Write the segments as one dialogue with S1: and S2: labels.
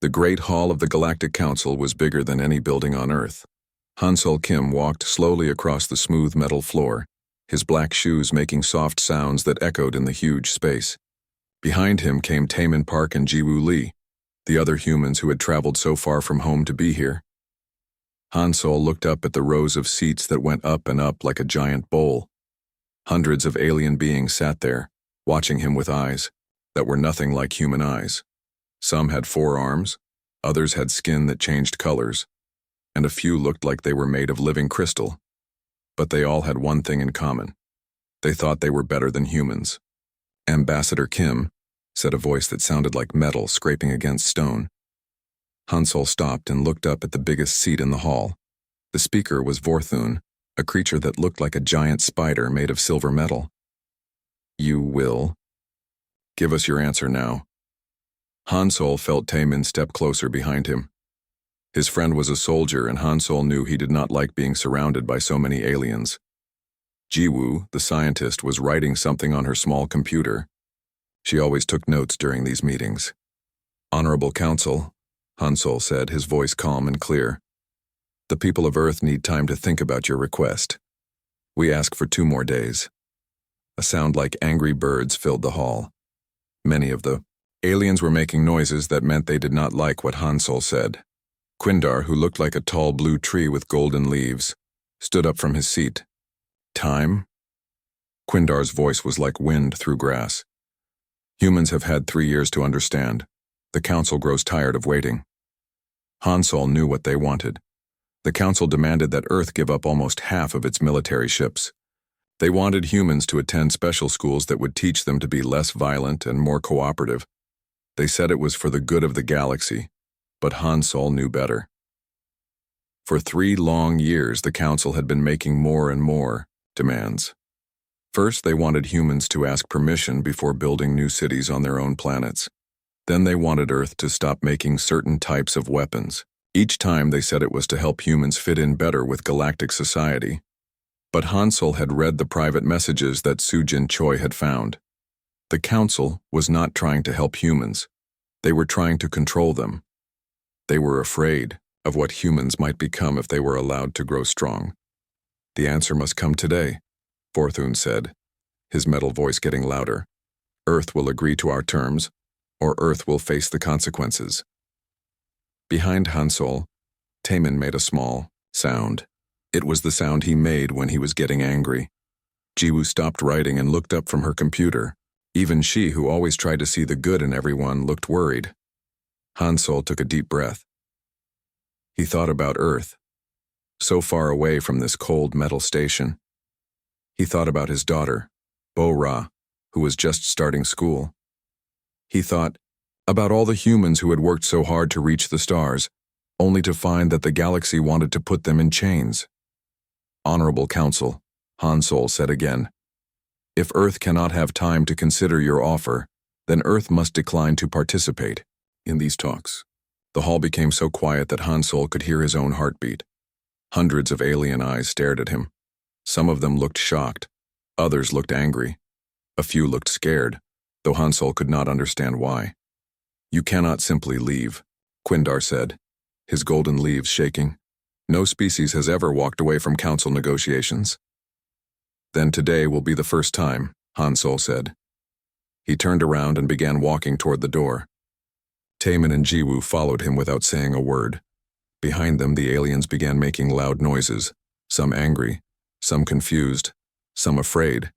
S1: The Great Hall of the Galactic Council was bigger than any building on Earth. Hansol Kim walked slowly across the smooth metal floor, his black shoes making soft sounds that echoed in the huge space. Behind him came Taemin Park and Jiwoo Lee, the other humans who had traveled so far from home to be here. Hansol looked up at the rows of seats that went up and up like a giant bowl. Hundreds of alien beings sat there, watching him with eyes that were nothing like human eyes. Some had 4 arms, others had skin that changed colors, and a few looked like they were made of living crystal. But they all had one thing in common. They thought they were better than humans. "Ambassador Kim," said a voice that sounded like metal scraping against stone. Hansol stopped and looked up at the biggest seat in the hall. The speaker was Vorthun, a creature that looked like a giant spider made of silver metal. "You will? Give us your answer now." Hansol felt Taemin step closer behind him. His friend was a soldier, and Hansol knew he did not like being surrounded by so many aliens. Jiwoo, the scientist, was writing something on her small computer. She always took notes during these meetings. "Honorable Council," Hansol said, his voice calm and clear. "The people of Earth need time to think about your request. We ask for 2 more days." A sound like angry birds filled the hall. Many of the aliens were making noises that meant they did not like what Hansol said. Quindar, who looked like a tall blue tree with golden leaves, stood up from his seat. "Time?" Quindar's voice was like wind through grass. "Humans have had 3 years to understand. The Council grows tired of waiting." Hansol knew what they wanted. The Council demanded that Earth give up almost half of its military ships. They wanted humans to attend special schools that would teach them to be less violent and more cooperative. They said it was for the good of the galaxy, but Hansol knew better. For 3 long years, the Council had been making more and more demands. First, they wanted humans to ask permission before building new cities on their own planets. Then they wanted Earth to stop making certain types of weapons. Each time they said it was to help humans fit in better with galactic society. But Hansol had read the private messages that Sujin Choi had found. The Council was not trying to help humans. They were trying to control them. They were afraid of what humans might become if they were allowed to grow strong. "The answer must come today," Vorthun said, his metal voice getting louder. "Earth will agree to our terms, or Earth will face the consequences." Behind Hansol, Taemin made a small sound. It was the sound he made when he was getting angry. Jiwoo stopped writing and looked up from her computer. Even she, who always tried to see the good in everyone, looked worried. Hansol took a deep breath. He thought about Earth, so far away from this cold metal station. He thought about his daughter, Bo-Ra, who was just starting school. He thought about all the humans who had worked so hard to reach the stars, only to find that the galaxy wanted to put them in chains. "Honorable Council," Hansol said again, "if Earth cannot have time to consider your offer, then Earth must decline to participate in these talks." The hall became so quiet that Hansol could hear his own heartbeat. Hundreds of alien eyes stared at him. Some of them looked shocked, others looked angry. A few looked scared, though Hansol could not understand why. "You cannot simply leave," Quindar said, his golden leaves shaking. "No species has ever walked away from Council negotiations." "Then today will be the first time," Hansol said. He turned around and began walking toward the door. Taemin and Jiwoo followed him without saying a word. Behind them, the aliens began making loud noises, some angry, some confused, some afraid.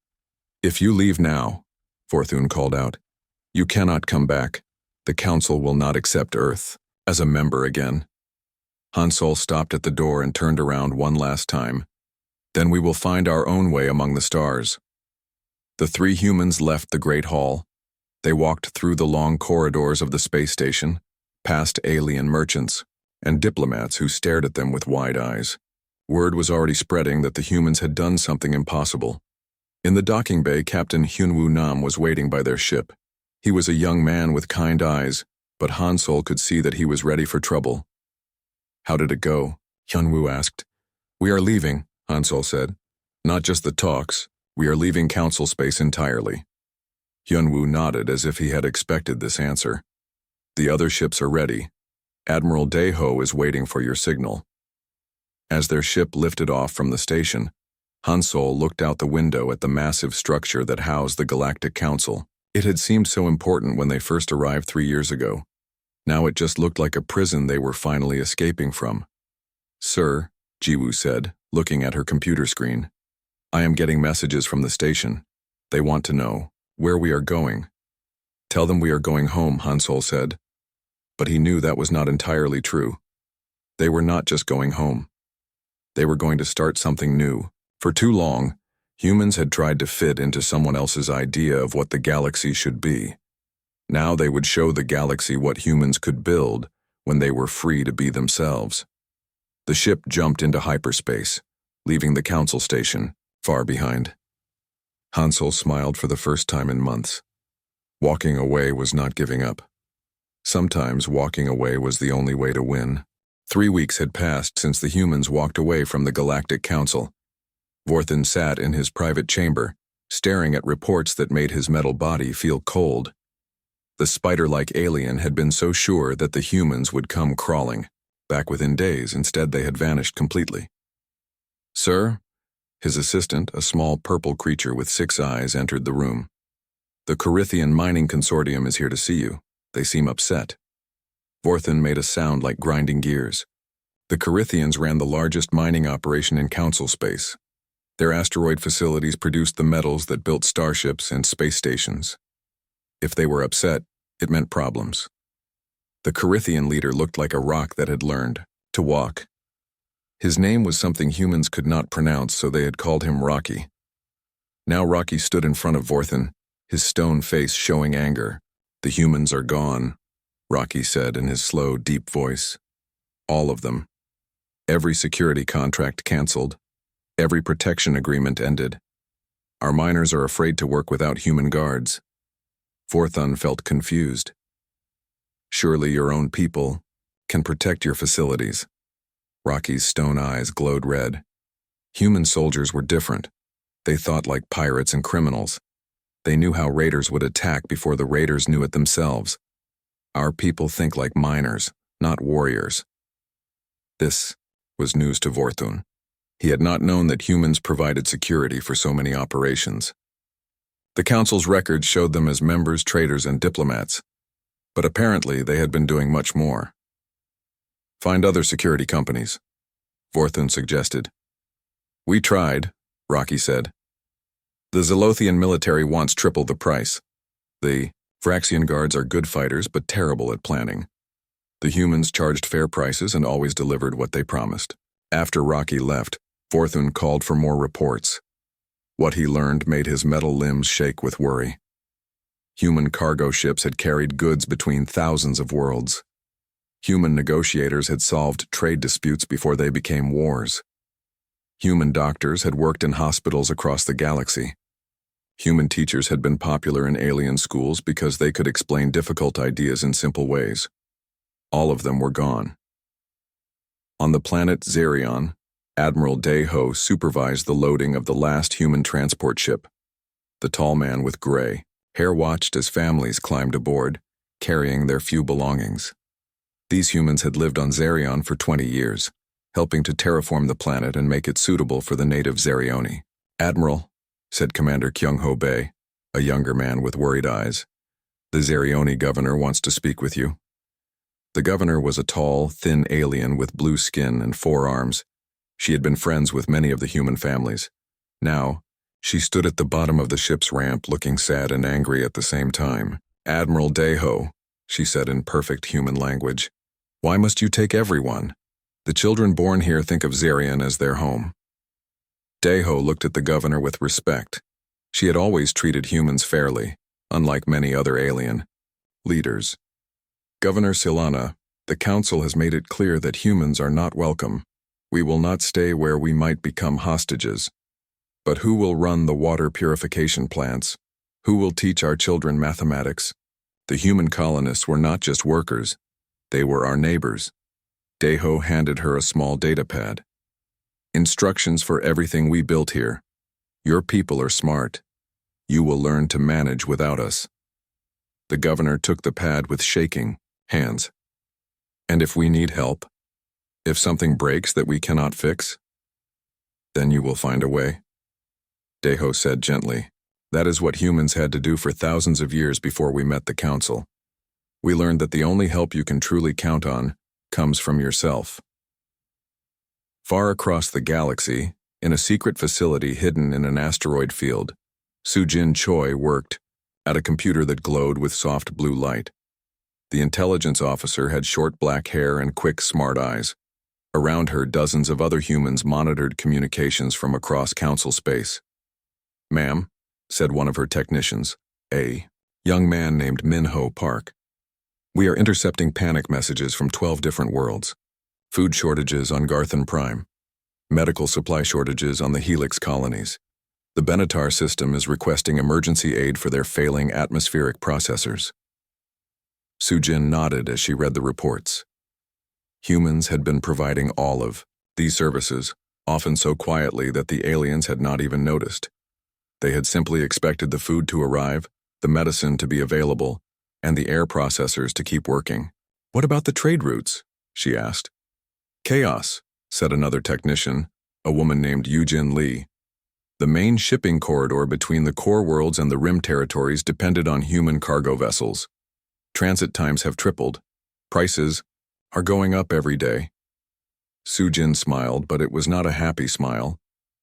S1: "If you leave now," Vorthun called out, "you cannot come back. The Council will not accept Earth as a member again." Hansol stopped at the door and turned around one last time. "Then we will find our own way among the stars." The 3 humans left the Great Hall. They walked through the long corridors of the space station, past alien merchants and diplomats who stared at them with wide eyes. Word was already spreading that the humans had done something impossible. In the docking bay, Captain Hyunwoo Nam was waiting by their ship. He was a young man with kind eyes, but Hansol could see that he was ready for trouble. "How did it go?" Hyunwoo asked. "We are leaving," Hansol said. "Not just the talks, we are leaving Council space entirely." Hyunwoo nodded as if he had expected this answer. "The other ships are ready. Admiral Deho is waiting for your signal." As their ship lifted off from the station, Hansol looked out the window at the massive structure that housed the Galactic Council. It had seemed so important when they first arrived 3 years ago. Now it just looked like a prison they were finally escaping from. "Sir," Jiwoo said, looking at her computer screen, "I am getting messages from the station. They want to know where we are going." "Tell them we are going home," Hansol said. But he knew that was not entirely true. They were not just going home. They were going to start something new. For too long, humans had tried to fit into someone else's idea of what the galaxy should be. Now they would show the galaxy what humans could build when they were free to be themselves. The ship jumped into hyperspace, leaving the council station far behind. Hansol smiled for the first time in months. Walking away was not giving up. Sometimes walking away was the only way to win. 3 weeks had passed since the humans walked away from the Galactic Council. Vorthan sat in his private chamber, staring at reports that made his metal body feel cold. The spider-like alien had been so sure that the humans would come crawling. Back within days, instead they had vanished completely. "Sir?" His assistant, a small purple creature with 6 eyes, entered the room. "The Corithian Mining Consortium is here to see you. They seem upset." Vorthan made a sound like grinding gears. The Corithians ran the largest mining operation in council space. Their asteroid facilities produced the metals that built starships and space stations. If they were upset, it meant problems. The Corithian leader looked like a rock that had learned to walk. His name was something humans could not pronounce, so they had called him Rocky. Now Rocky stood in front of Vorthan, his stone face showing anger. "The humans are gone," Rocky said in his slow, deep voice. "All of them. Every security contract canceled. Every protection agreement ended. Our miners are afraid to work without human guards." Vorthan felt confused. "Surely your own people can protect your facilities." Rocky's stone eyes glowed red. Human soldiers were different. They thought like pirates and criminals. They knew how raiders would attack before the raiders knew it themselves. "Our people think like miners, not warriors." This was news to Vorthan. He had not known that humans provided security for so many operations. The council's records showed them as members, traders, and diplomats, but apparently they had been doing much more. "Find other security companies," Vorthan suggested. "We tried," Rocky said. "The Zolothian military wants triple the price. The Vraxian guards are good fighters but terrible at planning. The humans charged fair prices and always delivered what they promised." After Rocky left, Vorthan called for more reports. What he learned made his metal limbs shake with worry. Human cargo ships had carried goods between thousands of worlds. Human negotiators had solved trade disputes before they became wars. Human doctors had worked in hospitals across the galaxy. Human teachers had been popular in alien schools because they could explain difficult ideas in simple ways. All of them were gone. On the planet Zerion, Admiral Deho supervised the loading of the last human transport ship. The tall man with gray hair watched as families climbed aboard, carrying their few belongings. These humans had lived on Zerion for 20 years, helping to terraform the planet and make it suitable for the native Zerioni. "Admiral," said Commander Kyung-ho Bae, a younger man with worried eyes, "the Zerioni governor wants to speak with you." The governor was a tall, thin alien with blue skin and 4 arms. She had been friends with many of the human families. Now, she stood at the bottom of the ship's ramp looking sad and angry at the same time. "Admiral Deho," she said in perfect human language, "why must you take everyone? The children born here think of Zerion as their home." Deho looked at the governor with respect. She had always treated humans fairly, unlike many other alien leaders. "Governor Silana, the council has made it clear that humans are not welcome. We will not stay where we might become hostages. But who will run the water purification plants? Who will teach our children mathematics? The human colonists were not just workers. They were our neighbors." Deho handed her a small datapad. "Instructions for everything we built here. Your people are smart. You will learn to manage without us." The governor took the pad with shaking hands. And if we need help, if something breaks that we cannot fix, then you will find a way. Deho said gently. That is what humans had to do for thousands of years before we met the Council. We learned that the only help you can truly count on comes from yourself. Far across the galaxy, in a secret facility hidden in an asteroid field, Sujin Choi worked at a computer that glowed with soft blue light. The intelligence officer had short black hair and quick, smart eyes. Around her, dozens of other humans monitored communications from across Council space. "Ma'am," said one of her technicians, a young man named Minho Park. "We are intercepting panic messages from 12 different worlds. Food shortages on Garthan Prime. Medical supply shortages on the Helix colonies. The Benatar system is requesting emergency aid for their failing atmospheric processors." Sujin nodded as she read the reports. Humans had been providing all of these services, often so quietly that the aliens had not even noticed. They had simply expected the food to arrive, the medicine to be available, and the air processors to keep working. "What about the trade routes?" she asked. "Chaos," said another technician, a woman named Yujin Lee. "The main shipping corridor between the core worlds and the rim territories depended on human cargo vessels. Transit times have tripled. Prices are going up every day." Sujin smiled, but it was not a happy smile.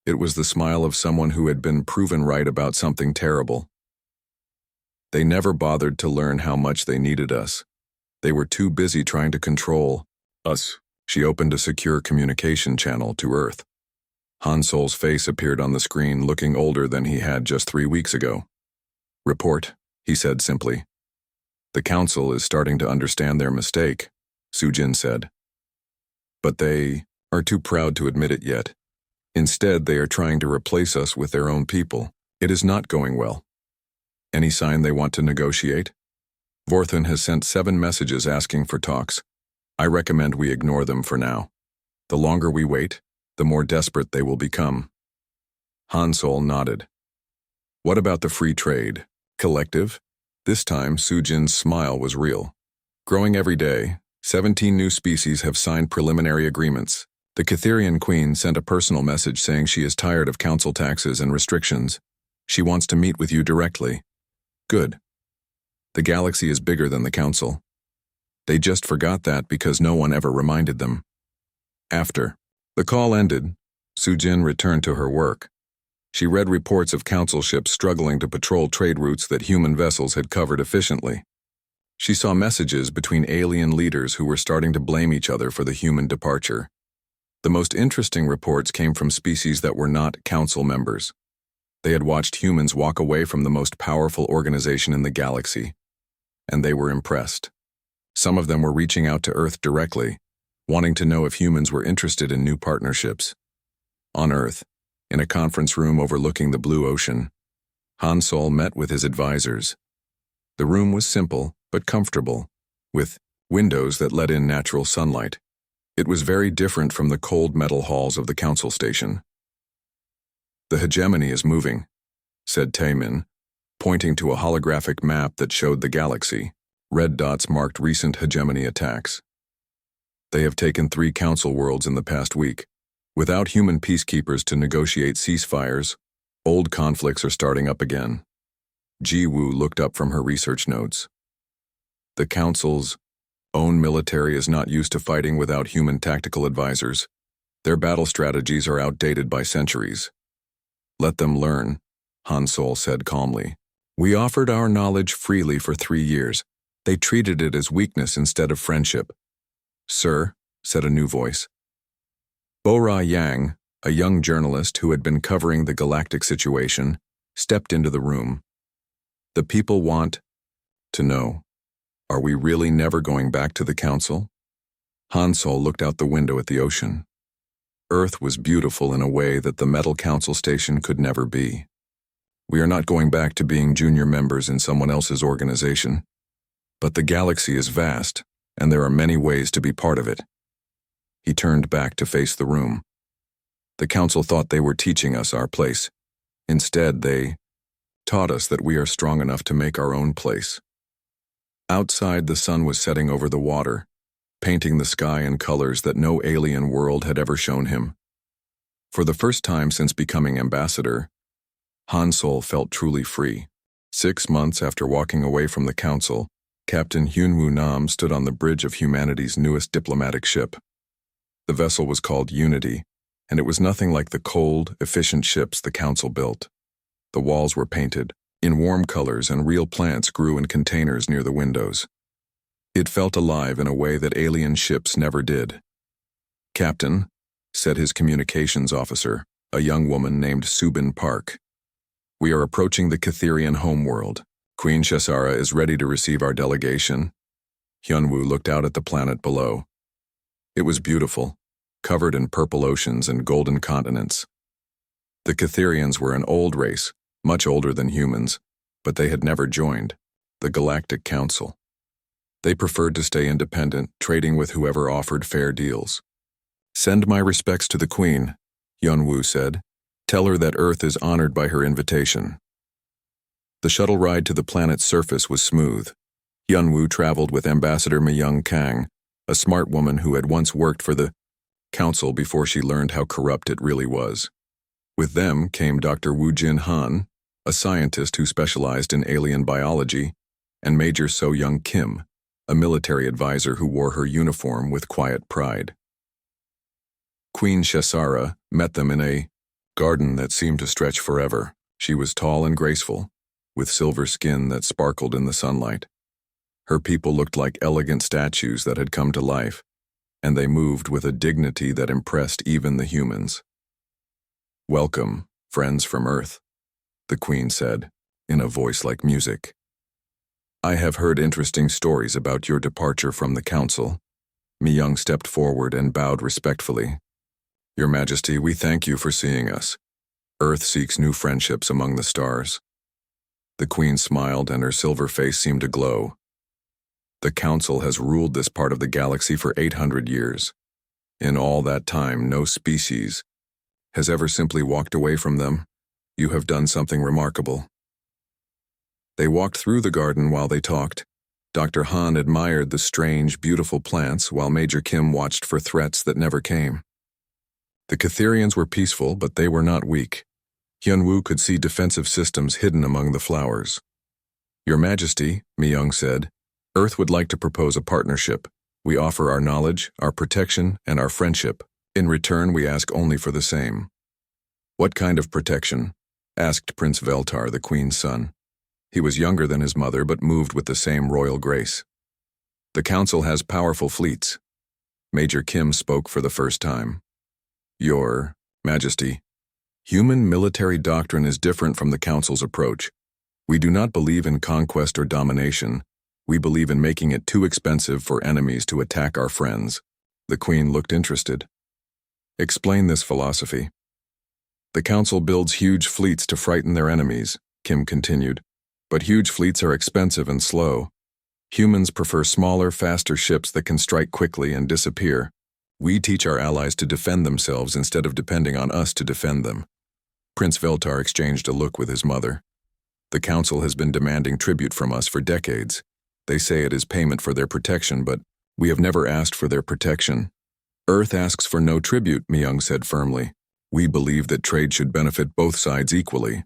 S1: It was the smile of someone who had been proven right about something terrible. They never bothered to learn how much they needed us. They were too busy trying to control us. She opened a secure communication channel to Earth. Han Sol's face appeared on the screen, looking older than he had just 3 weeks ago. "Report," he said simply. "The Council is starting to understand their mistake," Sujin said. "But they are too proud to admit it yet. Instead, they are trying to replace us with their own people. It is not going well. Any sign they want to negotiate? Vorthan has sent 7 messages asking for talks. I recommend we ignore them for now. The longer we wait, the more desperate they will become." Han Sol nodded. "What about the free trade collective?" This time, Sujin's smile was real. "Growing every day, 17 new species have signed preliminary agreements. The Catherian Queen sent a personal message saying she is tired of council taxes and restrictions. She wants to meet with you directly." "Good. The galaxy is bigger than the Council. They just forgot that because no one ever reminded them." After the call ended, Sujin returned to her work. She read reports of Council ships struggling to patrol trade routes that human vessels had covered efficiently. She saw messages between alien leaders who were starting to blame each other for the human departure. The most interesting reports came from species that were not Council members. They had watched humans walk away from the most powerful organization in the galaxy, and they were impressed. Some of them were reaching out to Earth directly, wanting to know if humans were interested in new partnerships. On Earth, in a conference room overlooking the blue ocean, Han Sol met with his advisors. The room was simple but comfortable, with windows that let in natural sunlight. It was very different from the cold metal halls of the Council station. "The hegemony is moving," said Taemin, pointing to a holographic map that showed the galaxy. Red dots marked recent hegemony attacks. "They have taken 3 Council worlds in the past week. Without human peacekeepers to negotiate ceasefires, old conflicts are starting up again." Ji Woo looked up from her research notes. "The Council's own military is not used to fighting without human tactical advisors. Their battle strategies are outdated by centuries." "Let them learn," Han Sol said calmly. "We offered our knowledge freely for 3 years. They treated it as weakness instead of friendship." "Sir," said a new voice. Bo-Ra Yang, a young journalist who had been covering the galactic situation, stepped into the room. "The people want to know. Are we really never going back to the Council?" Han Sol looked out the window at the ocean. Earth was beautiful in a way that the Metal Council station could never be. "We are not going back to being junior members in someone else's organization. But the galaxy is vast, and there are many ways to be part of it." He turned back to face the room. "The Council thought they were teaching us our place. Instead, they taught us that we are strong enough to make our own place." Outside, the sun was setting over the water. painting the sky in colors that no alien world had ever shown him. For the first time since becoming ambassador, Hansol felt truly free. 6 months after walking away from the council, Captain Hyunwoo Nam stood on the bridge of humanity's newest diplomatic ship. The vessel was called Unity, and it was nothing like the cold, efficient ships the council built. The walls were painted in warm colors and real plants grew in containers near the windows. It felt alive in a way that alien ships never did. "Captain," said his communications officer, a young woman named Subin Park, "we are approaching the Catherian homeworld. Queen Shesara is ready to receive our delegation." Hyunwoo looked out at the planet below. It was beautiful, covered in purple oceans and golden continents. The Catherians were an old race, much older than humans, but they had never joined the Galactic Council. They preferred to stay independent, trading with whoever offered fair deals. "Send my respects to the Queen," Hyunwoo said. "Tell her that Earth is honored by her invitation." The shuttle ride to the planet's surface was smooth. Hyunwoo traveled with Ambassador Myung Kang, a smart woman who had once worked for the Council before she learned how corrupt it really was. With them came Dr. Woo Jin Han, a scientist who specialized in alien biology, and Major So-young Kim, a military advisor who wore her uniform with quiet pride. Queen Shesara met them in a garden that seemed to stretch forever. She was tall and graceful, with silver skin that sparkled in the sunlight. Her people looked like elegant statues that had come to life, and they moved with a dignity that impressed even the humans. "Welcome, friends from Earth," the Queen said, in a voice like music. "I have heard interesting stories about your departure from the Council." Myung stepped forward and bowed respectfully. "Your Majesty, we thank you for seeing us. Earth seeks new friendships among the stars." The Queen smiled and her silver face seemed to glow. "The Council has ruled this part of the galaxy for 800 years. In all that time, no species has ever simply walked away from them. You have done something remarkable." They walked through the garden while they talked. Dr. Han admired the strange, beautiful plants while Major Kim watched for threats that never came. The Catherians were peaceful, but they were not weak. Hyunwoo could see defensive systems hidden among the flowers. "Your Majesty," Myung said, "Earth would like to propose a partnership. We offer our knowledge, our protection, and our friendship. In return, we ask only for the same." "What kind of protection?" asked Prince Veltar, the Queen's son. He was younger than his mother but moved with the same royal grace. "The Council has powerful fleets." Major Kim spoke for the first time. "Your Majesty, human military doctrine is different from the Council's approach. We do not believe in conquest or domination. We believe in making it too expensive for enemies to attack our friends." The Queen looked interested. "Explain this philosophy." "The Council builds huge fleets to frighten their enemies," Kim continued. "But huge fleets are expensive and slow. Humans prefer smaller, faster ships that can strike quickly and disappear. We teach our allies to defend themselves instead of depending on us to defend them." Prince Veltar exchanged a look with his mother. "The Council has been demanding tribute from us for decades. They say it is payment for their protection, but we have never asked for their protection." "Earth asks for no tribute," Myung said firmly. "We believe that trade should benefit both sides equally.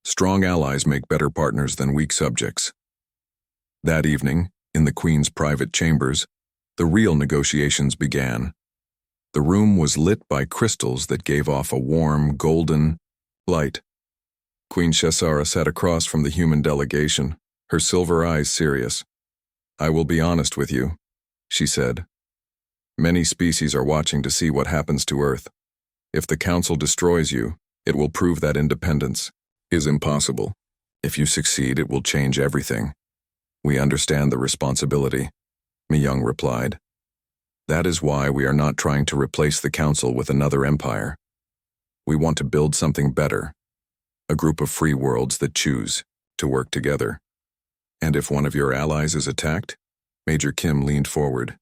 S1: Strong allies make better partners than weak subjects." That evening, in the Queen's private chambers, the real negotiations began. The room was lit by crystals that gave off a warm, golden light. Queen Shesara sat across from the human delegation, her silver eyes serious. "I will be honest with you," she said. "Many species are watching to see what happens to Earth. If the Council destroys you, it will prove that independence is impossible. If you succeed, it will change everything. We understand the responsibility," Myung replied. "That is why we are not trying to replace the Council with another empire. We want to build something better, a group of free worlds that choose to work together." "And if one of your allies is attacked?" Major Kim leaned forward.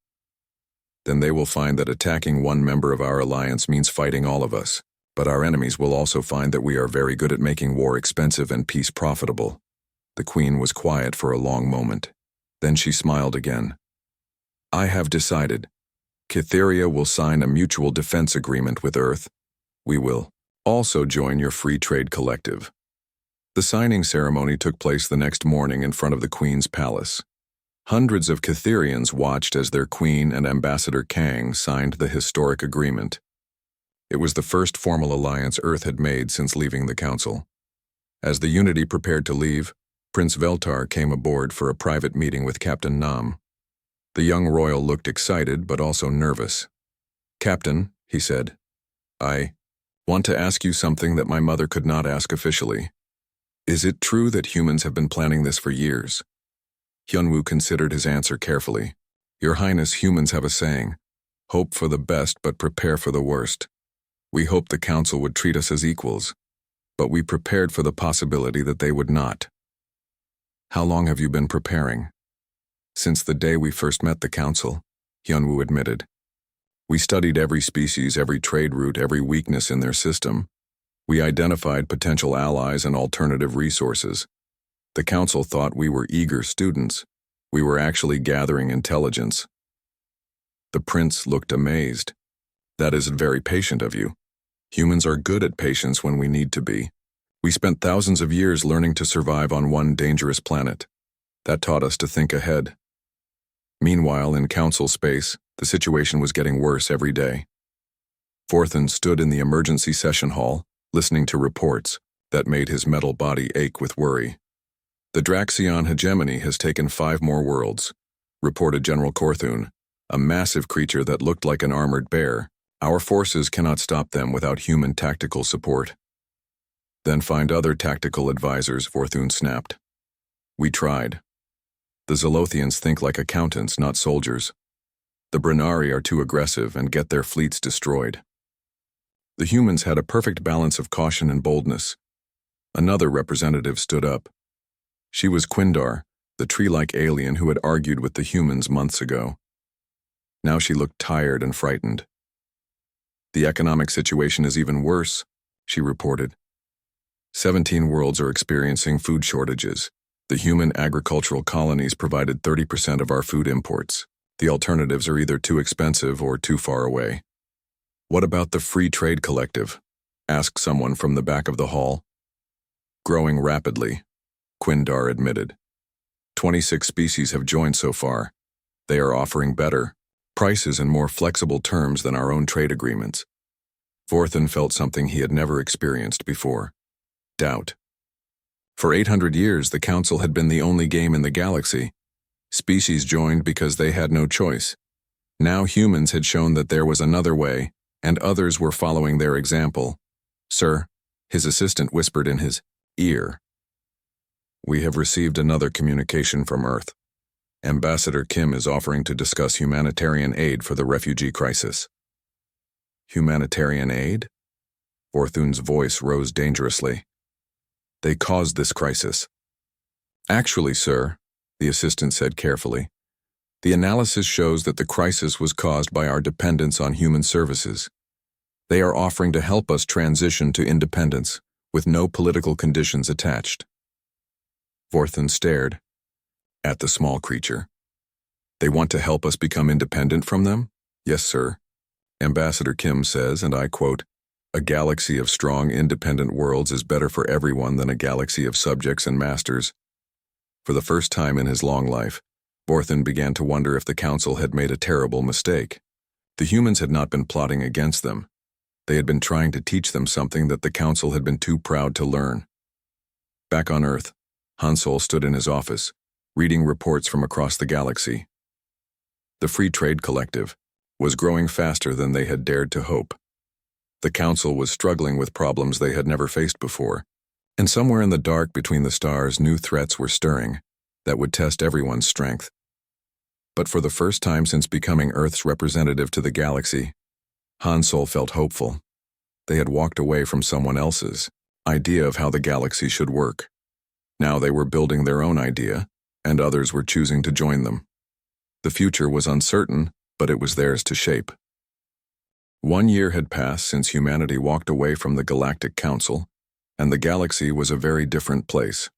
S1: "Then they will find that attacking one member of our alliance means fighting all of us. But our enemies will also find that we are very good at making war expensive and peace profitable." The Queen was quiet for a long moment. Then she smiled again. "I have decided. Cytheria will sign a mutual defense agreement with Earth. We will also join your free trade collective. The signing ceremony took place the next morning in front of the Queen's palace. Hundreds of Cytherians watched as their Queen and Ambassador Kang signed the historic agreement. It was the first formal alliance Earth had made since leaving the Council. As the Unity prepared to leave, Prince Veltar came aboard for a private meeting with Captain Nam. The young royal looked excited but also nervous. "Captain," he said, "I want to ask you something that my mother could not ask officially. Is it true that humans have been planning this for years?" Hyunwoo considered his answer carefully. "Your Highness, humans have a saying, hope for the best but prepare for the worst. We hoped the Council would treat us as equals, but we prepared for the possibility that they would not." "How long have you been preparing?" "Since the day we first met the Council," Hyunwoo admitted. "We studied every species, every trade route, every weakness in their system. We identified potential allies and alternative resources. The Council thought we were eager students. We were actually gathering intelligence." The prince looked amazed. "That is very patient of you. Humans are good at patience when we need to be. We spent thousands of years learning to survive on one dangerous planet. That taught us to think ahead." Meanwhile, in Council space, the situation was getting worse every day. Vorthen stood in the emergency session hall, listening to reports that made his metal body ache with worry. "The Draxion hegemony has taken 5 more worlds," reported General Korthun, "a massive creature that looked like an armored bear. Our forces cannot stop them without human tactical support." "Then find other tactical advisors," Vorthun snapped. "We tried. The Zolothians think like accountants, not soldiers. The Brennari are too aggressive and get their fleets destroyed. The humans had a perfect balance of caution and boldness." Another representative stood up. She was Quindar, the tree-like alien who had argued with the humans months ago. Now she looked tired and frightened. "The economic situation is even worse," she reported. 17 worlds are experiencing food shortages. The human agricultural colonies provided 30% of our food imports. The alternatives are either too expensive or too far away. "What about the Free Trade Collective?" asked someone from the back of the hall. "Growing rapidly," Quindar admitted. 26 species have joined so far. They are offering better prices and more flexible terms than our own trade agreements. Vorthen felt something he had never experienced before: doubt. For 800 years, the Council had been the only game in the galaxy. Species joined because they had no choice. Now humans had shown that there was another way, and others were following their example. "Sir," his assistant whispered in his ear. "We have received another communication from Earth. Ambassador Kim is offering to discuss humanitarian aid for the refugee crisis." "Humanitarian aid?" Vorthun's voice rose dangerously. "They caused this crisis." "Actually, sir," the assistant said carefully, "the analysis shows that the crisis was caused by our dependence on human services. They are offering to help us transition to independence, with no political conditions attached." Vorthen stared at the small creature. "They want to help us become independent from them?" "Yes, sir. Ambassador Kim says, and I quote, 'A galaxy of strong, independent worlds is better for everyone than a galaxy of subjects and masters.'" For the first time in his long life, Vorthen began to wonder if the Council had made a terrible mistake. The humans had not been plotting against them. They had been trying to teach them something that the Council had been too proud to learn. Back on Earth, Hansol stood in his office, reading reports from across the galaxy. The Free Trade Collective was growing faster than they had dared to hope. The Council was struggling with problems they had never faced before, and somewhere in the dark between the stars, new threats were stirring that would test everyone's strength. But for the first time since becoming Earth's representative to the galaxy, Hansol felt hopeful. They had walked away from someone else's idea of how the galaxy should work. Now they were building their own idea, and others were choosing to join them. The future was uncertain, but it was theirs to shape. 1 year had passed since humanity walked away from the Galactic Council, and the galaxy was a very different place.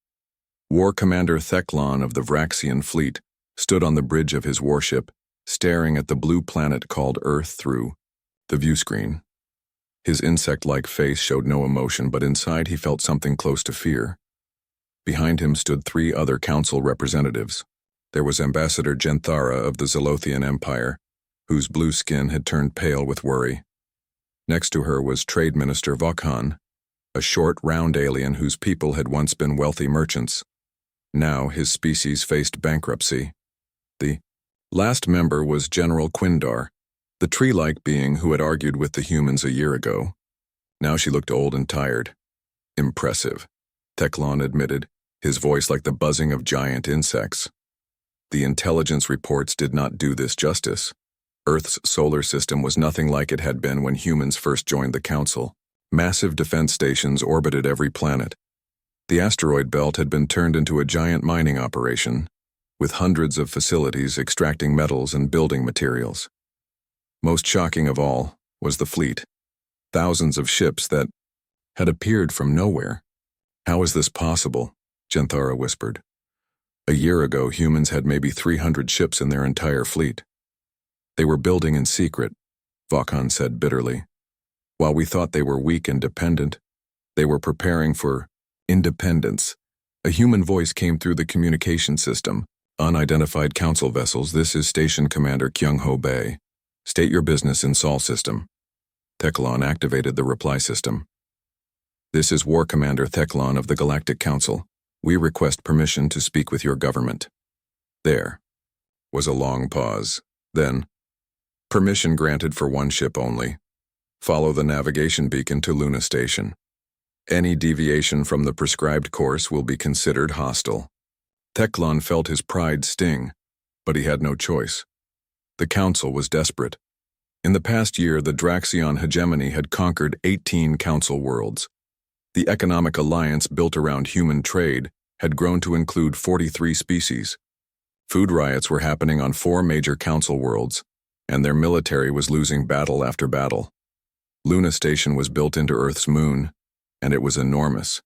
S1: War Commander Theklan of the Vraxian fleet stood on the bridge of his warship, staring at the blue planet called Earth through the view screen. His insect-like face showed no emotion, but inside he felt something close to fear. Behind him stood 3 other council representatives. There was Ambassador Genthara of the Zolothian Empire, whose blue skin had turned pale with worry. Next to her was Trade Minister Vokhan, a short, round alien whose people had once been wealthy merchants. Now his species faced bankruptcy. The last member was General Quindar, the tree-like being who had argued with the humans a year ago. Now she looked old and tired. Impressive, Teclon admitted, his voice like the buzzing of giant insects. The intelligence reports did not do this justice. Earth's solar system was nothing like it had been when humans first joined the Council. Massive defense stations orbited every planet. The asteroid belt had been turned into a giant mining operation, with hundreds of facilities extracting metals and building materials. Most shocking of all was the fleet. Thousands of ships that had appeared from nowhere. How is this possible? Genthara whispered. A year ago, humans had maybe 300 ships in their entire fleet. They were building in secret, Vokhan said bitterly. While we thought they were weak and dependent, they were preparing for independence. A human voice came through the communication system. Unidentified council vessels, this is Station Commander Kyung-ho Bay. State your business in Sol system. Teclon activated the reply system. This is War Commander Teclon of the Galactic Council. We request permission to speak with your government. There was a long pause. Then, permission granted for one ship only. Follow the navigation beacon to Luna Station. Any deviation from the prescribed course will be considered hostile. Teclon felt his pride sting, but he had no choice. The Council was desperate. In the past year, the Draxion hegemony had conquered 18 Council worlds. The economic alliance built around human trade had grown to include 43 species. Food riots were happening on 4 major Council worlds, and their military was losing battle after battle. Luna Station was built into Earth's moon, and it was enormous.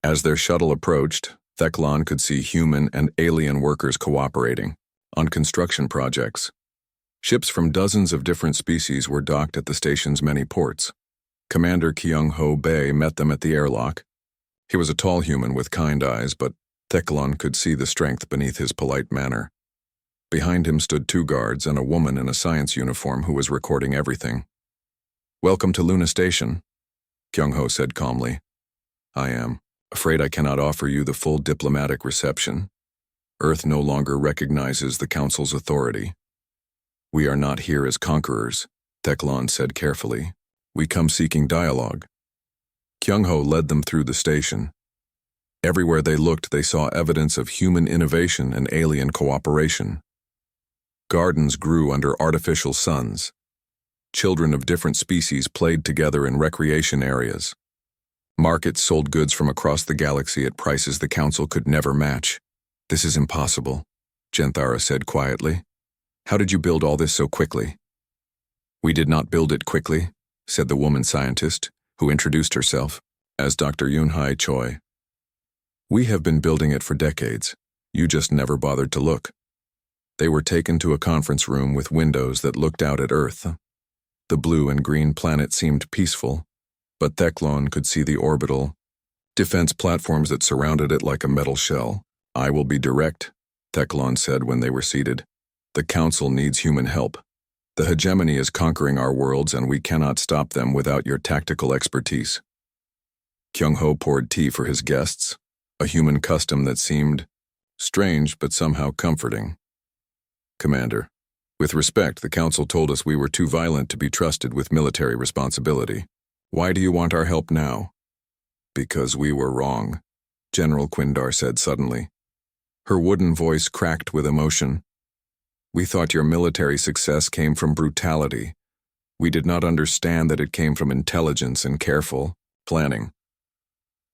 S1: As their shuttle approached, Teclon could see human and alien workers cooperating on construction projects. Ships from dozens of different species were docked at the station's many ports. Commander Kyung-ho Bay met them at the airlock. He was a tall human with kind eyes, but Teclon could see the strength beneath his polite manner. Behind him stood 2 guards and a woman in a science uniform who was recording everything. "Welcome to Luna Station," Kyung-ho said calmly. "I am afraid I cannot offer you the full diplomatic reception. Earth no longer recognizes the Council's authority." "We are not here as conquerors," Teclon said carefully. "We come seeking dialogue." Kyung-ho led them through the station. Everywhere they looked, they saw evidence of human innovation and alien cooperation. Gardens grew under artificial suns. Children of different species played together in recreation areas. Markets sold goods from across the galaxy at prices the Council could never match. "This is impossible," Genthara said quietly. "How did you build all this so quickly?" "We did not build it quickly," said the woman scientist, who introduced herself as Dr. Yunhai Choi. "We have been building it for decades. You just never bothered to look." They were taken to a conference room with windows that looked out at Earth. The blue and green planet seemed peaceful, but Teclon could see the orbital defense platforms that surrounded it like a metal shell. "I will be direct," Teclon said when they were seated. "The Council needs human help. The hegemony is conquering our worlds, and we cannot stop them without your tactical expertise." Kyung-ho poured tea for his guests, a human custom that seemed strange but somehow comforting. "Commander, with respect, the Council told us we were too violent to be trusted with military responsibility. Why do you want our help now?" "Because we were wrong," General Quindar said suddenly. Her wooden voice cracked with emotion. "We thought your military success came from brutality. We did not understand that it came from intelligence and careful planning."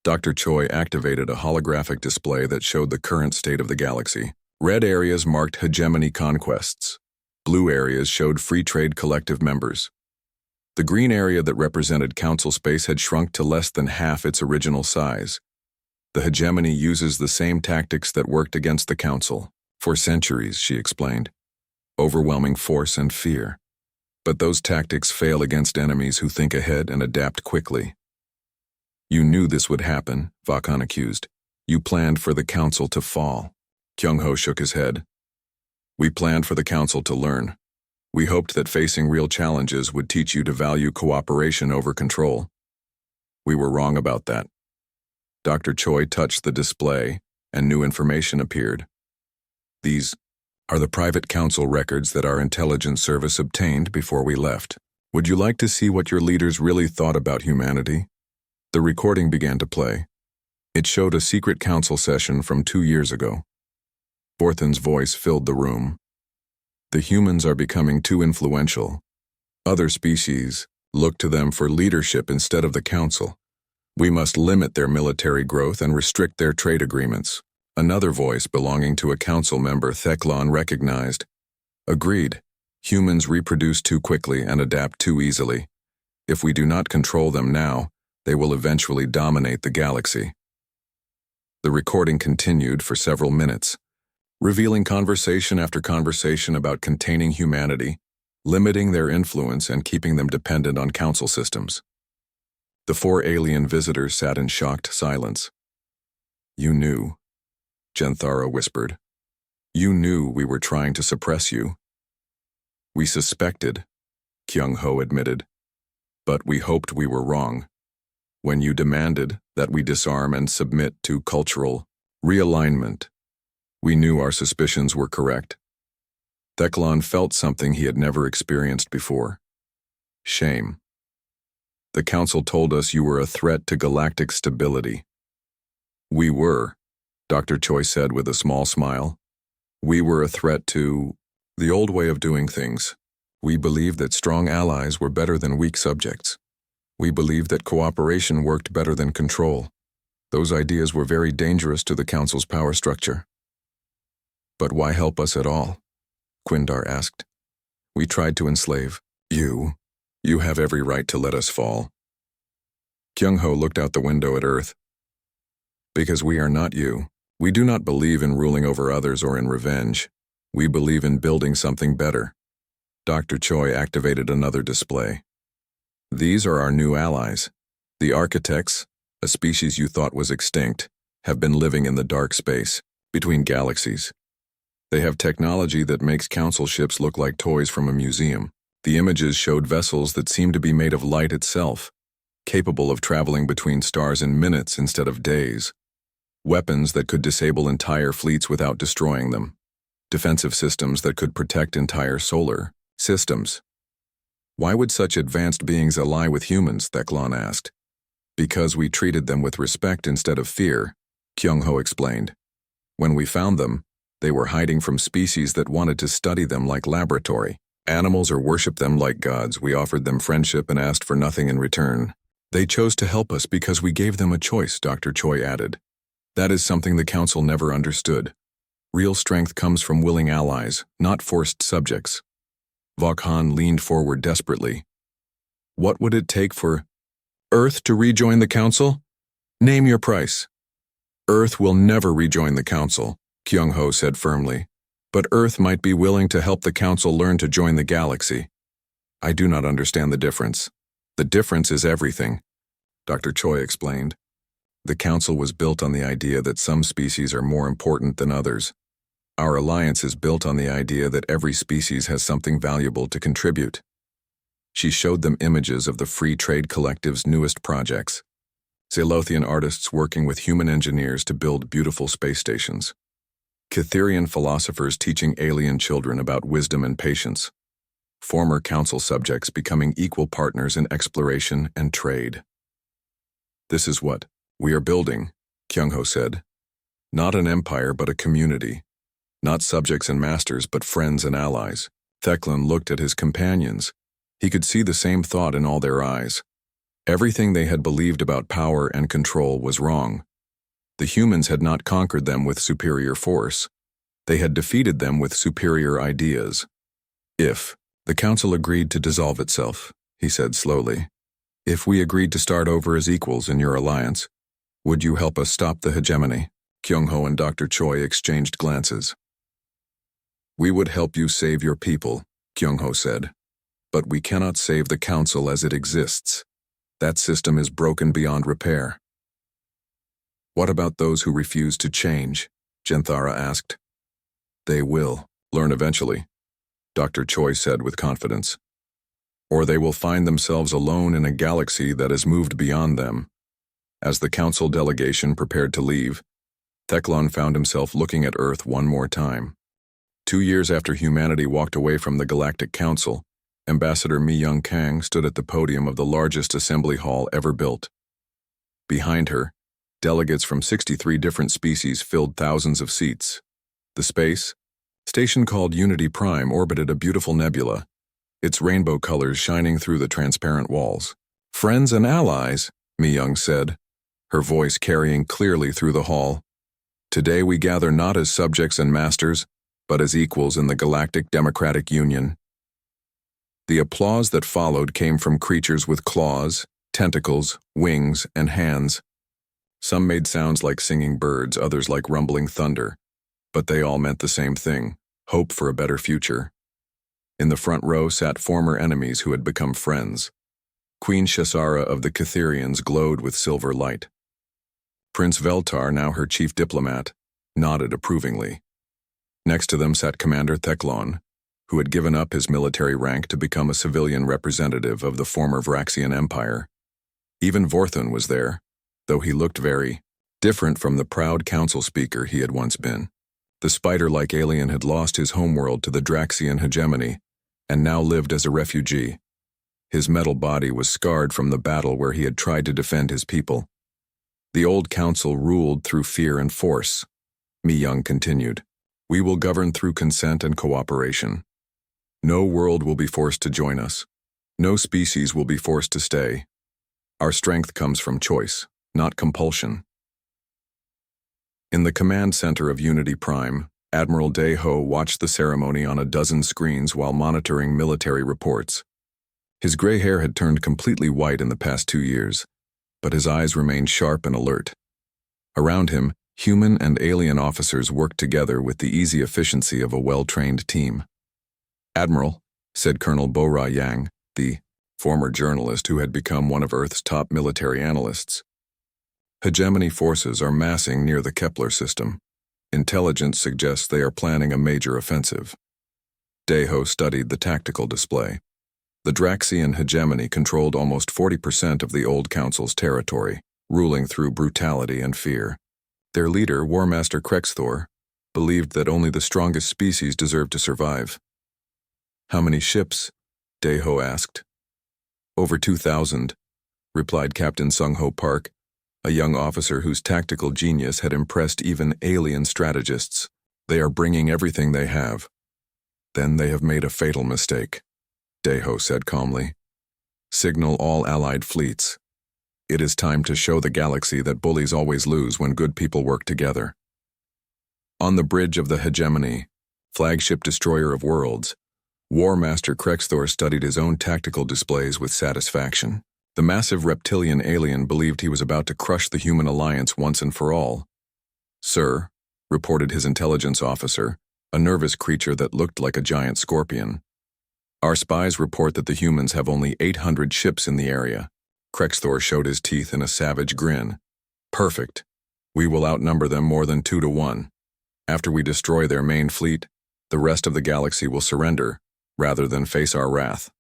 S1: Dr. Choi activated a holographic display that showed the current state of the galaxy. Red areas marked hegemony conquests. Blue areas showed free trade collective members. The green area that represented Council space had shrunk to less than half its original size. The hegemony uses the same tactics that worked against the Council. "For centuries," she explained. overwhelming force and fear. But those tactics fail against enemies who think ahead and adapt quickly. You knew this would happen, Vakhan accused. You planned for the council to fall. Kyung-ho shook his head. We planned for the council to learn. We hoped that facing real challenges would teach you to value cooperation over control. We were wrong about that. Dr. Choi touched the display, and new information appeared. These are the private council records that our intelligence service obtained before we left. Would you like to see what your leaders really thought about humanity? The recording began to play. It showed a secret council session from 2 years ago. Borthen's voice filled the room. The humans are becoming too influential. Other species look to them for leadership instead of the council. We must limit their military growth and restrict their trade agreements. Another voice belonging to a council member Theklan recognized. Agreed. Humans reproduce too quickly and adapt too easily. If we do not control them now, they will eventually dominate the galaxy. The recording continued for several minutes, revealing conversation after conversation about containing humanity, limiting their influence and keeping them dependent on council systems. The 4 alien visitors sat in shocked silence. You knew, Jenthara whispered. You knew we were trying to suppress you. We suspected, Kyung-ho admitted, but we hoped we were wrong. When you demanded that we disarm and submit to cultural realignment, we knew our suspicions were correct. Theklan felt something he had never experienced before. Shame. The council told us you were a threat to galactic stability. We were, Dr. Choi said with a small smile. We were a threat to the old way of doing things. We believed that strong allies were better than weak subjects. We believed that cooperation worked better than control. Those ideas were very dangerous to the council's power structure. But why help us at all? Quindar asked. We tried to enslave you. You have every right to let us fall. Kyung-ho looked out the window at Earth. Because we are not you. We do not believe in ruling over others or in revenge. We believe in building something better. Dr. Choi activated another display. These are our new allies. The architects, a species you thought was extinct, have been living in the dark space, between galaxies. They have technology that makes council ships look like toys from a museum. The images showed vessels that seemed to be made of light itself, capable of traveling between stars in minutes instead of days. Weapons that could disable entire fleets without destroying them. Defensive systems that could protect entire solar systems. Why would such advanced beings ally with humans? Theklan asked. Because we treated them with respect instead of fear, Kyung-ho explained. When we found them, they were hiding from species that wanted to study them like laboratory animals or worship them like gods. We offered them friendship and asked for nothing in return. They chose to help us because we gave them a choice, Dr. Choi added. That is something the council never understood. Real strength comes from willing allies, not forced subjects. Vakhan leaned forward desperately. What would it take for Earth to rejoin the council? Name your price. Earth will never rejoin the council, Kyung-ho said firmly. But Earth might be willing to help the council learn to join the galaxy. I do not understand the difference. The difference is everything, Dr. Choi explained. The council was built on the idea that some species are more important than others. Our alliance is built on the idea that every species has something valuable to contribute. She showed them images of the Free Trade Collective's newest projects. Zalothian artists working with human engineers to build beautiful space stations. Cytherian philosophers teaching alien children about wisdom and patience. Former council subjects becoming equal partners in exploration and trade. This is what we are building, Kyung-ho said. Not an empire, but a community. Not subjects and masters, but friends and allies. Theklan looked at his companions. He could see the same thought in all their eyes. Everything they had believed about power and control was wrong. The humans had not conquered them with superior force. They had defeated them with superior ideas. If the council agreed to dissolve itself, he said slowly. If we agreed to start over as equals in your alliance, would you help us stop the hegemony? Kyung-ho and Dr. Choi exchanged glances. We would help you save your people, Kyung-ho said. But we cannot save the Council as it exists. That system is broken beyond repair. What about those who refuse to change? Jenthara asked. They will learn eventually, Dr. Choi said with confidence. Or they will find themselves alone in a galaxy that has moved beyond them. As the Council delegation prepared to leave, Teclon found himself looking at Earth one more time. 2 years after humanity walked away from the Galactic Council, Ambassador Mi-young Kang stood at the podium of the largest assembly hall ever built. Behind her, delegates from 63 different species filled thousands of seats. The space station called Unity Prime orbited a beautiful nebula, its rainbow colors shining through the transparent walls. Friends and allies, Mi-young said, her voice carrying clearly through the hall. Today we gather not as subjects and masters, but as equals in the Galactic Democratic Union. The applause that followed came from creatures with claws, tentacles, wings, and hands. Some made sounds like singing birds, others like rumbling thunder, but they all meant the same thing: hope for a better future. In the front row sat former enemies who had become friends. Queen Shasara of the Catherians glowed with silver light. Prince Veltar, now her chief diplomat, nodded approvingly. Next to them sat Commander Teclon, who had given up his military rank to become a civilian representative of the former Vraxian Empire. Even Vorthon was there, though he looked very different from the proud council speaker he had once been. The spider-like alien had lost his homeworld to the Draxian hegemony, and now lived as a refugee. His metal body was scarred from the battle where he had tried to defend his people. The old council ruled through fear and force. Mi-young continued. We will govern through consent and cooperation. No world will be forced to join us. No species will be forced to stay. Our strength comes from choice, not compulsion. In the command center of Unity Prime, Admiral Dae-ho watched the ceremony on a dozen screens while monitoring military reports. His gray hair had turned completely white in the past 2 years, but his eyes remained sharp and alert. Around him, human and alien officers worked together with the easy efficiency of a well-trained team. Admiral, said Colonel Bo-ra Yang, the former journalist who had become one of Earth's top military analysts. Hegemony forces are massing near the Kepler system. Intelligence suggests they are planning a major offensive. Dae-ho studied the tactical display. The Draxian hegemony controlled almost 40% of the old council's territory, ruling through brutality and fear. Their leader, War Master Krexthor, believed that only the strongest species deserved to survive. How many ships? Dae-ho asked. Over 2,000, replied Captain Sung-ho Park, a young officer whose tactical genius had impressed even alien strategists. They are bringing everything they have. Then they have made a fatal mistake, Dae-ho said calmly. Signal all allied fleets. It is time to show the galaxy that bullies always lose when good people work together. On the bridge of the hegemony, flagship destroyer of worlds, War Master Krexthor studied his own tactical displays with satisfaction. The massive reptilian alien believed he was about to crush the human alliance once and for all. Sir, reported his intelligence officer, a nervous creature that looked like a giant scorpion. Our spies report that the humans have only 800 ships in the area. Krexthor showed his teeth in a savage grin. Perfect. We will outnumber them more than 2 to 1. After we destroy their main fleet, the rest of the galaxy will surrender, rather than face our wrath.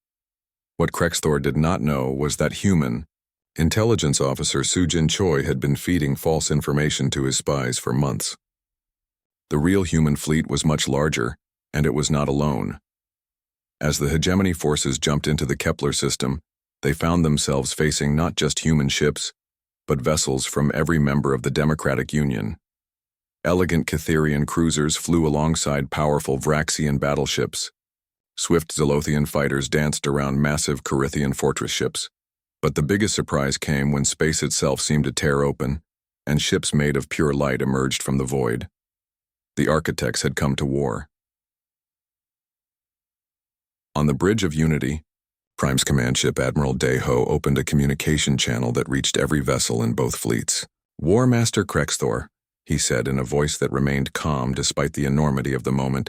S1: What Krexthor did not know was that human intelligence officer Sujin Choi had been feeding false information to his spies for months. The real human fleet was much larger, and it was not alone. As the hegemony forces jumped into the Kepler system, they found themselves facing not just human ships, but vessels from every member of the Democratic Union. Elegant Catherian cruisers flew alongside powerful Vraxian battleships. Swift Zolothian fighters danced around massive Corithian fortress ships. But the biggest surprise came when space itself seemed to tear open, and ships made of pure light emerged from the void. The architects had come to war. On the bridge of Unity, Prime's command ship Admiral Dae-ho opened a communication channel that reached every vessel in both fleets. War Master Krexthor, he said in a voice that remained calm despite the enormity of the moment.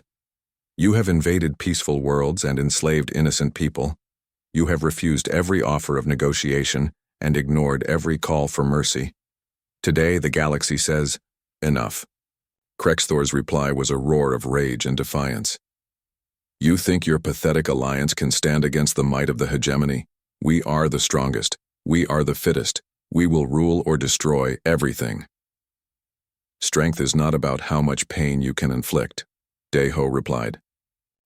S1: You have invaded peaceful worlds and enslaved innocent people. You have refused every offer of negotiation and ignored every call for mercy. Today, the galaxy says, enough. Krexthor's reply was a roar of rage and defiance. You think your pathetic alliance can stand against the might of the hegemony? We are the strongest. We are the fittest. We will rule or destroy everything. Strength is not about how much pain you can inflict, Deho replied.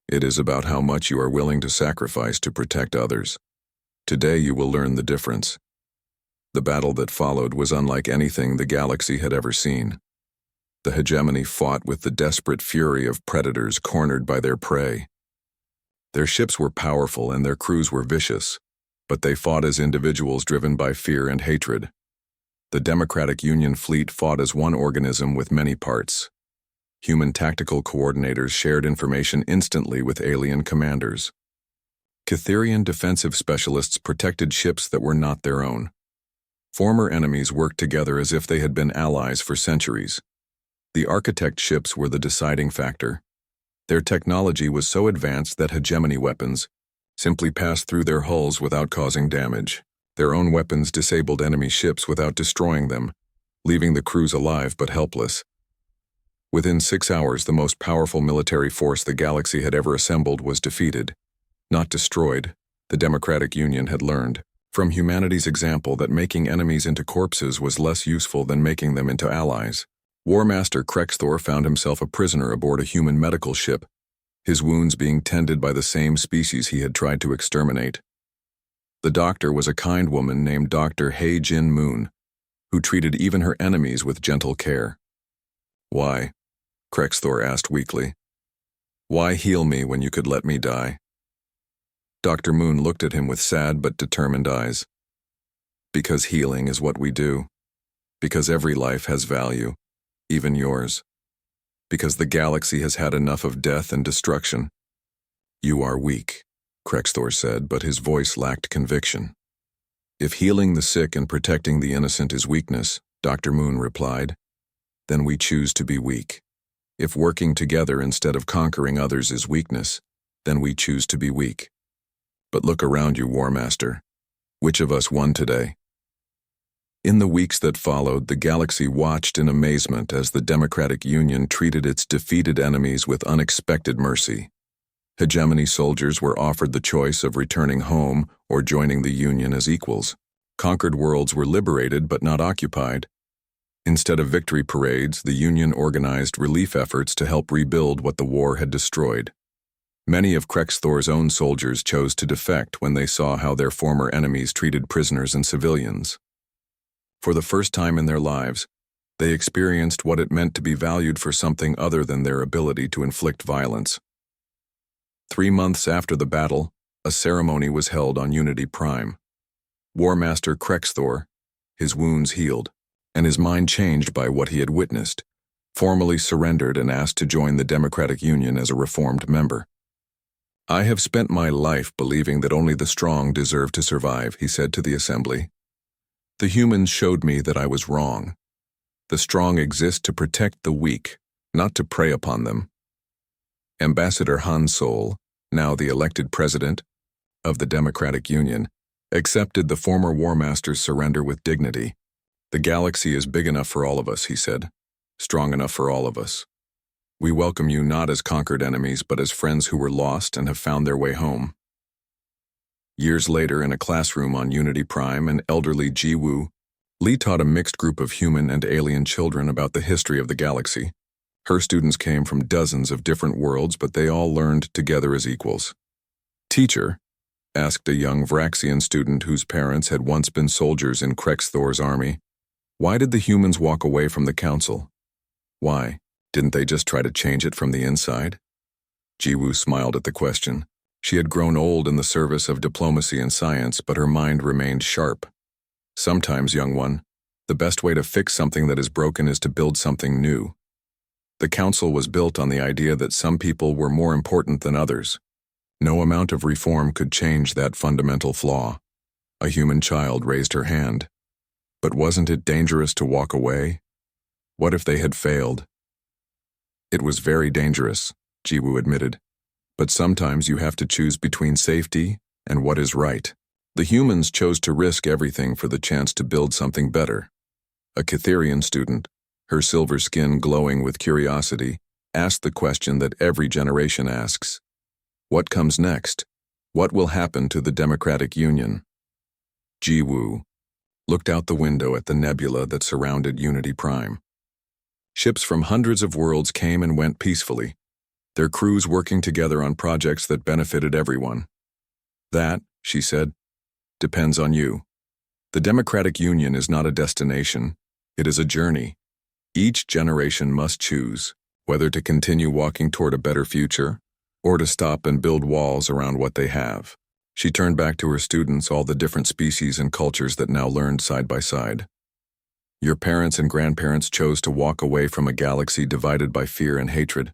S1: It is about how much you are willing to sacrifice to protect others. Today you will learn the difference. The battle that followed was unlike anything the galaxy had ever seen. The hegemony fought with the desperate fury of predators cornered by their prey. Their ships were powerful and their crews were vicious, but they fought as individuals driven by fear and hatred. The Democratic Union fleet fought as one organism with many parts. Human tactical coordinators shared information instantly with alien commanders. Catherian defensive specialists protected ships that were not their own. Former enemies worked together as if they had been allies for centuries. The architect ships were the deciding factor. Their technology was so advanced that hegemony weapons simply passed through their hulls without causing damage. Their own weapons disabled enemy ships without destroying them, leaving the crews alive but helpless. Within 6 hours, the most powerful military force the galaxy had ever assembled was defeated, not destroyed. The Democratic Union had learned from humanity's example that making enemies into corpses was less useful than making them into allies. War Master Krexthor found himself a prisoner aboard a human medical ship, his wounds being tended by the same species he had tried to exterminate. The doctor was a kind woman named Dr. Hei Jin Moon, who treated even her enemies with gentle care. Why? Krexthor asked weakly. Why heal me when you could let me die? Dr. Moon looked at him with sad but determined eyes. Because healing is what we do. Because every life has value, even yours. Because the galaxy has had enough of death and destruction. You are weak, Krexthor said, but his voice lacked conviction. If healing the sick and protecting the innocent is weakness, Dr. Moon replied, then we choose to be weak. If working together instead of conquering others is weakness, then we choose to be weak. But look around you, War Master. Which of us won today? In the weeks that followed, the galaxy watched in amazement as the Democratic Union treated its defeated enemies with unexpected mercy. Hegemony soldiers were offered the choice of returning home or joining the Union as equals. Conquered worlds were liberated but not occupied. Instead of victory parades, the Union organized relief efforts to help rebuild what the war had destroyed. Many of Krexthor's own soldiers chose to defect when they saw how their former enemies treated prisoners and civilians. For the first time in their lives, they experienced what it meant to be valued for something other than their ability to inflict violence. 3 months after the battle, a ceremony was held on Unity Prime. War Master Krexthor, his wounds healed, and his mind changed by what he had witnessed, formally surrendered and asked to join the Democratic Union as a reformed member. I have spent my life believing that only the strong deserve to survive, he said to the assembly. The humans showed me that I was wrong. The strong exist to protect the weak, not to prey upon them. Ambassador Han Sol, now the elected president of the Democratic Union, accepted the former War Master's surrender with dignity. The galaxy is big enough for all of us, he said. Strong enough for all of us. We welcome you not as conquered enemies, but as friends who were lost and have found their way home. Years later, in a classroom on Unity Prime, an elderly Jiwoo Lee taught a mixed group of human and alien children about the history of the galaxy. Her students came from dozens of different worlds, but they all learned together as equals. Teacher, asked a young Vraxian student whose parents had once been soldiers in Krexthor's army, why did the humans walk away from the council? Why? Didn't they just try to change it from the inside? Jiwoo smiled at the question. She had grown old in the service of diplomacy and science, but her mind remained sharp. Sometimes, young one, the best way to fix something that is broken is to build something new. The council was built on the idea that some people were more important than others. No amount of reform could change that fundamental flaw. A human child raised her hand. But wasn't it dangerous to walk away? What if they had failed? It was very dangerous, Jiwoo admitted. But sometimes you have to choose between safety and what is right. The humans chose to risk everything for the chance to build something better. A Cytherian student, her silver skin glowing with curiosity, asked the question that every generation asks. What comes next? What will happen to the Democratic Union? Ji-woo looked out the window at the nebula that surrounded Unity Prime. Ships from hundreds of worlds came and went peacefully, their crews working together on projects that benefited everyone. That, she said, depends on you. The Democratic Union is not a destination, it is a journey. Each generation must choose whether to continue walking toward a better future or to stop and build walls around what they have. She turned back to her students, all the different species and cultures that now learned side by side. Your parents and grandparents chose to walk away from a galaxy divided by fear and hatred.